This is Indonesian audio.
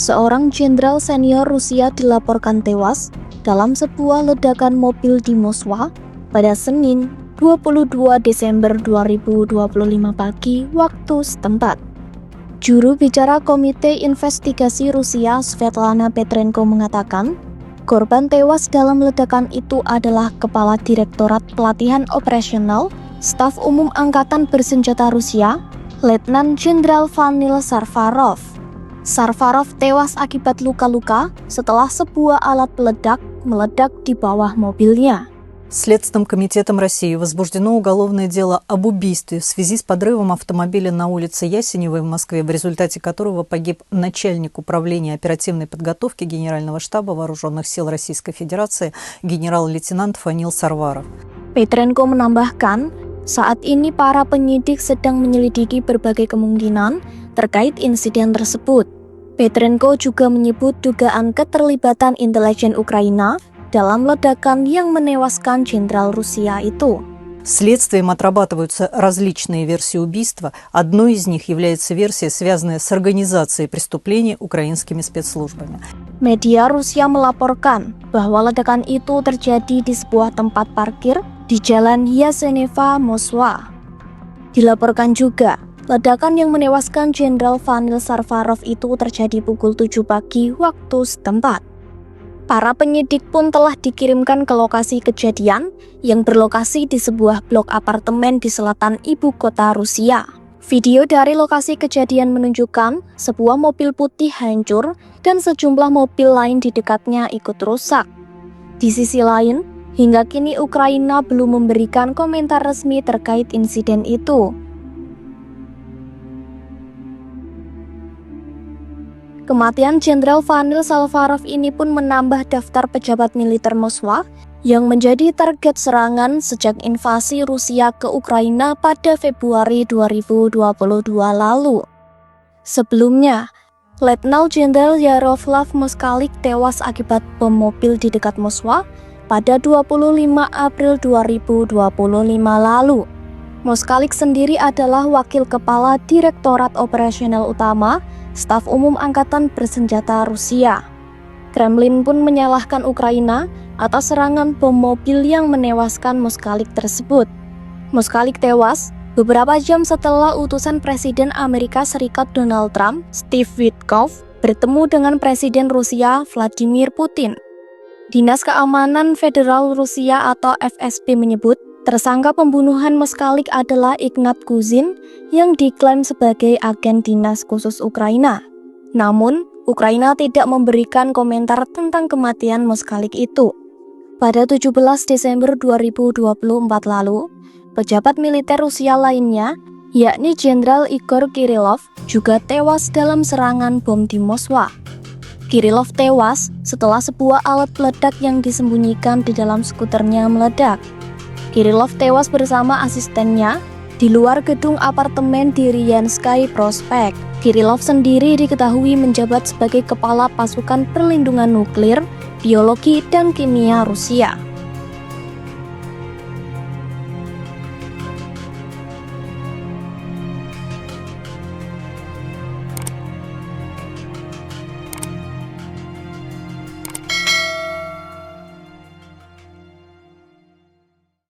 seorang jenderal senior Rusia dilaporkan tewas dalam sebuah ledakan mobil di Moskwa pada Senin 22 Desember 2025 pagi waktu setempat. Juru bicara Komite Investigasi Rusia Svetlana Petrenko mengatakan, korban tewas dalam ledakan itu adalah Kepala Direktorat Pelatihan Operasional Staf Umum Angkatan Bersenjata Rusia, Letnan Jenderal Vanil Sarvarov. Sarvarov tewas akibat luka-luka setelah sebuah alat peledak meledak di bawah mobilnya. Следственным комитетом России возбуждено уголовное дело об убийстве в связи с подрывом автомобиля на улице Ясеневой в Москве, в результате которого погиб начальник управления оперативной подготовки Генерального штаба Вооруженных сил Российской Федерации генерал-лейтенант Vanil Sarvarov. Petrenko menambahkan, saat ini para penyidik sedang menyelidiki berbagai kemungkinan terkait insiden tersebut. Petrenko juga menyebut dugaan keterlibatan intelijen Ukraina dalam ledakan yang menewaskan jenderal Rusia itu. Следствием отрабатываются различные версии убийства. Одной из них является версия, связанная с организацией преступлений украинскими спецслужбами. Media Rusia melaporkan bahwa ledakan itu terjadi di sebuah tempat parkir di Jalan Yaseneva, Moskwa. Dilaporkan juga, ledakan yang menewaskan Jenderal Vanil Sarvarov itu terjadi pukul 7 pagi waktu setempat. Para penyidik pun telah dikirimkan ke lokasi kejadian yang berlokasi di sebuah blok apartemen di selatan ibu kota Rusia. Video dari lokasi kejadian menunjukkan sebuah mobil putih hancur dan sejumlah mobil lain di dekatnya ikut rusak. Di sisi lain, hingga kini Ukraina belum memberikan komentar resmi terkait insiden itu. Kematian Jenderal Vanil Sarvarov ini pun menambah daftar pejabat militer Moskwa yang menjadi target serangan sejak invasi Rusia ke Ukraina pada Februari 2022 lalu. Sebelumnya, Letnan Jenderal Yaroslav Moskalik tewas akibat bom mobil di dekat Moskwa pada 25 April 2025 lalu. Moskalik sendiri adalah wakil kepala Direktorat Operasional Utama Staf Umum Angkatan Bersenjata Rusia. Kremlin pun menyalahkan Ukraina atas serangan bom mobil yang menewaskan Moskalik tersebut. Moskalik tewas beberapa jam setelah utusan Presiden Amerika Serikat Donald Trump, Steve Witkoff, bertemu dengan Presiden Rusia Vladimir Putin. Dinas Keamanan Federal Rusia atau FSB menyebut, tersangka pembunuhan Moskalik adalah Ignat Kuzin yang diklaim sebagai agen dinas khusus Ukraina. Namun, Ukraina tidak memberikan komentar tentang kematian Moskalik itu. Pada 17 Desember 2024 lalu, pejabat militer Rusia lainnya, yakni Jenderal Igor Kirillov, juga tewas dalam serangan bom di Moskwa. Kirillov tewas setelah sebuah alat peledak yang disembunyikan di dalam skuternya meledak. Kirillov tewas bersama asistennya di luar gedung apartemen di Ryansky Prospect. Kirillov sendiri diketahui menjabat sebagai kepala pasukan perlindungan nuklir, biologi, dan kimia Rusia.